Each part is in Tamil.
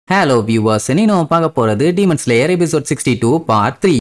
Hello viewers, இன்னைக்கு நம்ம பார்க்க போறது Demon Slayer episode 62 part 3.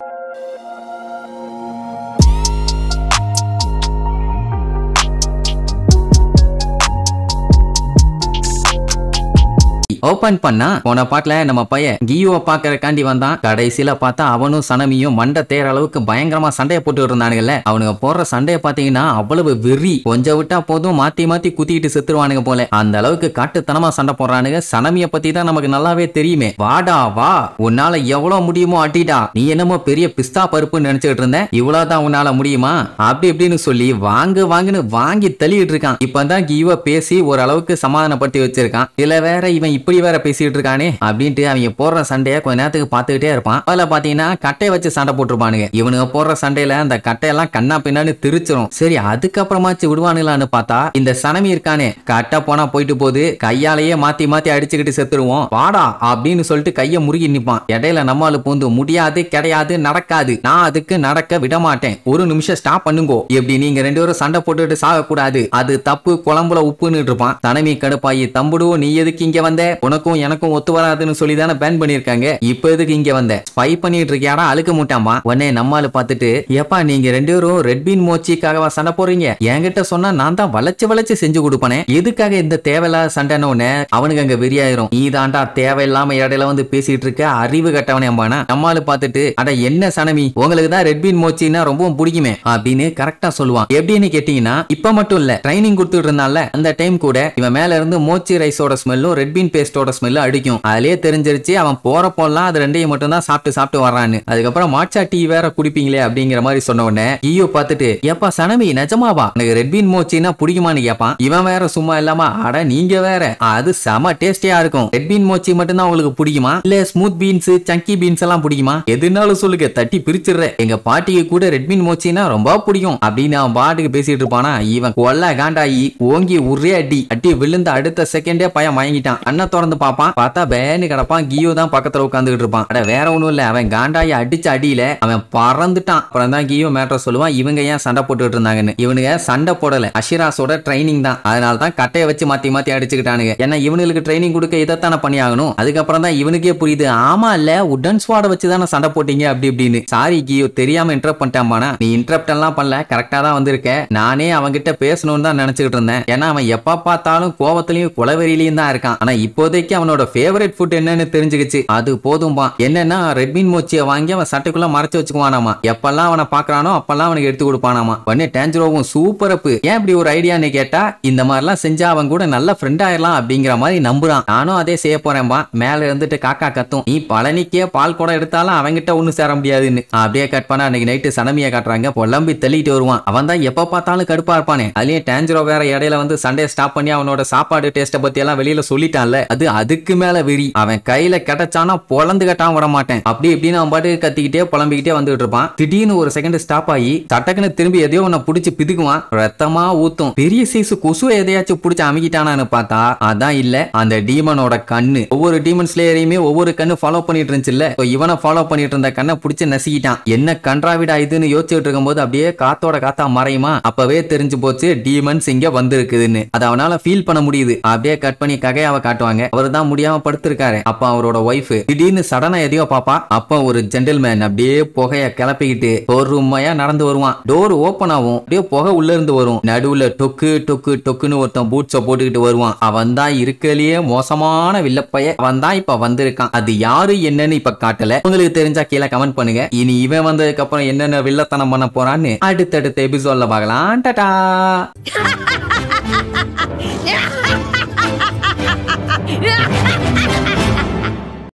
Open பண்ணா போன பாட்டுல நம்ம பையன் கியோவை பாக்குறக்காண்டி வந்தான். கடைசியில பார்த்தா அவனும் சனமியும் மண்டை தேர அளவுக்கு பயங்கரமா சண்டைய போட்டு இருந்தானுங்கல்ல. அவனுங்க போடுற சண்டைய பாத்தீங்கன்னா அவ்வளவு வெறி. கொஞ்சம் விட்டா போதும் மாத்தி மாத்தி குத்திட்டு செத்துருவானுங்க போல. அந்த அளவுக்கு காட்டுத்தனமா சண்டை போடுறானுங்க. சனமிய பத்தி தான் நமக்கு நல்லாவே தெரியுமே. வாடா வா, உன்னால எவ்வளவு முடியுமோ அட்டிடா. நீ என்னமோ பெரிய பிஸ்தா பருப்புன்னு நினைச்சுட்டு இருந்த, இவ்வளவுதான் உன்னால முடியுமா அப்படி இப்படின்னு சொல்லி வாங்குன்னு வாங்கி தள்ளிட்டு இருக்கான். இப்பதான் கியோவை பேசி ஓரளவுக்கு சமாதானப்படுத்தி வச்சிருக்கான். இதுல வேற இவன் இப்படி வேற பேசிட்டு இருக்கானே அப்படின்ட்டு அவங்க போடுற சண்டைய கொஞ்ச நேரத்துக்கு பார்த்துக்கிட்டே இருப்பான். அதுல பாத்தீங்கன்னா கட்டையை வச்சு சண்டை போட்டுருப்பானுங்க. இவனுங்க போடுற சண்டையில அந்த கட்டையெல்லாம் கண்ணா பின்னான்னு திரிச்சிரும். சரி அதுக்கப்புறமாச்சு விடுவானுங்களான்னு பார்த்தா இந்த சனமி இருக்கானே, கட்டை போனா போயிட்டு போது கையாலேயே மாத்தி மாத்தி அடிச்சுக்கிட்டு செத்துருவோம். வாடா அப்படின்னு சொல்லிட்டு கைய முறுகி நிப்பான். இடையில நம்மால பூந்து முடியாது, கிடையாது, நடக்காது, நான் அதுக்கு நடக்க விட மாட்டேன், ஒரு நிமிஷம் ஸ்டாப் பண்ணுங்கோ, எப்படி நீங்க ரெண்டு பேரும் சண்டை போட்டுட்டு சாக கூடாது, அது தப்பு, குழம்புல உப்புன்னு இருப்பான். சனமி கடுப்பாயி தம்புடுவோ நீ எதுக்கு இங்க வந்த, உனக்கும் எனக்கும் ஒத்து வராதுன்னு சொல்லி தானே பேன் பண்ணிருக்காங்க, இப்ப எதுக்கு இங்க வந்த, ஸ்பை பண்ணிட்டு இருக்கியாடா அழுக்க மூட்டாமா. உடனே நம்மால பார்த்துட்டு ஏப்பா நீங்க ரெண்டு பேரும் ரெட் பீன் மோச்சிக்காகவா சண்டை போறீங்க, என்கிட்ட சொன்னா நான் தான் வளைச்சு செஞ்சு கொடுப்பனே, எதுக்காக இந்த தேவையில்லாத சண்டைன்னு அவனுக்கு அங்க வெறியாயிரும். நீ தாண்டா தேவையில்லாம இடையில வந்து பேசிட்டு இருக்க அறிவு கட்டவனே அம்பானா. நம்மால பார்த்துட்டு அட என்ன சனமி உங்களுக்கு தான் ரெட் பீன் மோச்சின்னா ரொம்பவும் பிடிக்குமே அப்படின்னு கரெக்டா சொல்லுவான். எப்படின்னு கேட்டீங்கன்னா இப்ப மட்டும் இல்ல, ட்ரைனிங் கொடுத்துட்டு இருந்தால அந்த டைம் கூட இவன் மேல இருந்து மோச்சி ரைஸோட ஸ்மெல்லும் ரெட் பீன் பேஸ்டோட ஸ்மெல் அடிக்கும். அதுலயே தெரிஞ்சிருச்சு அவன் போறப்போலாம் அது ரெண்டையும் மட்டும் தான் சாப்பிட்டு வர்றான்னு. அதுக்கப்புறம் மாச்சா டீ வேற குடிப்பீங்களே அப்படிங்கிற மாதிரி சொன்ன உடனே ஈயோ பார்த்துட்டு ஏப்பா சனமி நிஜமாவா எனக்கு ரெட் பீன் மோச்சின்னா பிடிக்குமான்னு கேப்பான். இவன் வேற சும்மா இல்லாம அட நீங்க வேற, அது செம டேஸ்டியா இருக்கும், ரெட் பீன் மோச்சி மட்டும் தான் உங்களுக்கு பிடிக்குமா இல்ல ஸ்மூத் பீன்ஸ் சங்கி பீன்ஸ் எல்லாம் பிடிக்குமா, எதுனாலும் சொல்லுங்க தட்டி பிரிச்சிடுறேன், எங்க பாட்டிக்கு கூட ரெட் பீன் மோச்சின்னா ரொம்ப பிடிக்கும் அப்படின்னு அவன் பாட்டுக்கு பேசிட்டு இருப்பானா. இவன் கொல்ல காண்டாயி ஓங்கி ஒரே அடி விழுந்து அடுத்த செகண்டே பையன் வாங்கிட்டான். அண்ணன் திறந்து பாப்பான், பார்த்தா பேனு கிடப்பான். கியோ தான் பக்கத்துல உட்காந்துட்டு இருப்பான். அட வேற ஒண்ணும் இல்ல, அவன் காண்டாயி அடிச்ச அடியில அவன் பறந்துட்டான். அப்புறம் தான் கியோ மேட்டர் சொல்லுவான் இவங்க ஏன் சண்டை போட்டுட்டு இருந்தாங்கன்னு. இவனுங்க சண்டை போடல, அஷிராஸோட ட்ரைனிங் தான், அதனால தான் கட்டையை வச்சு மாத்தி அடிச்சுக்கிட்டானுங்க. ஏன்னா இவனுக்கு ட்ரைனிங் கொடுக்க இதைத்தானே பண்ணி ஆகணும். அதுக்கப்புறம் தான் இவனுக்கே புரியுது, ஆமா இல்ல உடன் ஸ்வாட வச்சு தானே சண்டை போட்டீங்க அப்படி இப்படின்னு. சாரி கியோ தெரியாம இன்டரப்ட் பண்ணிட்டான். நீ இன்டரப்ட் எல்லாம் பண்ணல, கரெக்டா தான் வந்திருக்க, நானே அவன்கிட்ட பேசணும்னு தான் நினைச்சுக்கிட்டு இருந்தேன். ஏன்னா அவன் எப்ப பார்த்தாலும் கோவத்திலையும் குலவெறியிலையும் தான் இருக்கான். ஆனா இப்போதைக்கு அவனோட ஃபேவரட் ஃபுட் என்னன்னு தெரிஞ்சுக்கிச்சு, அது போதும்பா. என்னன்னா ரெட் பீன் மோச்சியை வாங்கி அவன் சட்டைக்குள்ள மறைச்சு வச்சுக்குவானாமா. எப்பெல்லாம் அவனை பாக்குறானோ அப்பெல்லாம் அவனுக்கு எடுத்து கொடுப்பானாமா. உடனே டேஞ்சரோவும் சூப்பர் அப்பு, ஏன் இப்படி ஒரு ஐடியான்னு கேட்டா இந்த மாதிரிலாம் செஞ்சா அவன் கூட நல்ல ஃப்ரெண்ட் ஆயிடலாம் அப்படிங்கிற மாதிரி நம்புறான். நானும் அதே செய்ய போறேன்பா. மேல இருந்துட்டு காக்கா கத்தும், நீ பழனிக்கே பால் கூட எடுத்தாலும் அவன்கிட்ட ஒண்ணு சேர முடியாதுன்னு. அப்படியே கட் பண்ணா அன்னைக்கு நைட்டு சனமியை காட்டுறாங்க. புலம்பி தள்ளிட்டு வருவான். அவன் தான் எப்ப பார்த்தாலும் கடுப்பா இருப்பானே. அதுலயும் டேஞ்சரோ வேற இடையில வந்து சண்டையை ஸ்டாப் பண்ணி அவனோட சாப்பாடு டேஸ்ட பத்தி எல்லாம் வெளியில சொல்லிட்டான்ல, அதுக்கு மேல வெறி. அவன் கையில கிடைச்சானா பொழந்து கட்டாம விட மாட்டேன் அப்படி இப்படின்னு அவன் பாட்டு கத்திக்கிட்டே புலம்பிக்கிட்டே வந்துட்டு இருப்பான். திடீர்னு ஒரு செகண்ட் ஸ்டாப் ஆகி தட்டக்குன்னு திரும்பி எதையோ உன்னை பிடிச்சி பிதுக்குவான். ரத்தமா ஊத்தும். பெரிய சைஸ் கொசு எதையாச்சும் பிடிச்சி அமைக்கிட்டானான்னு பார்த்தா அதான் இல்ல, அந்த டீமனோட கண்ணு. ஒவ்வொரு டீமன் ஸ்லேயரையுமே ஒவ்வொரு கண்ணு ஃபாலோ பண்ணிட்டு இருந்துச்சுல்ல, இவனை ஃபாலோ பண்ணிட்டு இருந்த கண்ணை பிடிச்சி நசிக்கிட்டான். என்ன கன்றாவிடா இதுன்னு யோசிச்சுட்டு இருக்கும்போது அப்படியே காத்தோட காத்தா மறையுமா. அப்பவே தெரிஞ்சு போச்சு டீமன்ஸ் இங்க வந்திருக்குதுன்னு. அது அவனால ஃபீல் பண்ண முடியுது. அப்படியே கட் பண்ணி ககையாவ காட்டுவாங்க. அவர் தான் முடியாம படுத்திருக்காரு. அப்ப அவரோட ஒய்ஃப் திடீர்னு சடனா எதையோ பாப்பா. அப்ப ஒரு ஜென்டில்மேன் அப்படியே புகைய கிளப்பிக்கிட்டு பொறுமையா நடந்து வருவான். டோர் ஓபன் ஆகும், அப்படியே புகை உள்ள இருந்து வரும். நடுவுல டொக்குன்னு ஒருத்தன் பூட்ஸ போட்டுக்கிட்டு வருவான். அவன் தான் இருக்கலையே மோசமான வில்லப்பைய. அவன் தான் இப்ப வந்திருக்கான். அது யாரு என்னன்னு இப்ப காட்டல, உங்களுக்கு தெரிஞ்சா கீழே கமெண்ட் பண்ணுங்க. இனி இவன் வந்ததுக்கு அப்புறம் என்னென்ன வில்லத்தனம் பண்ண போறான்னு அடுத்தடுத்த எபிசோட்ல பார்க்கலாம். டாடா.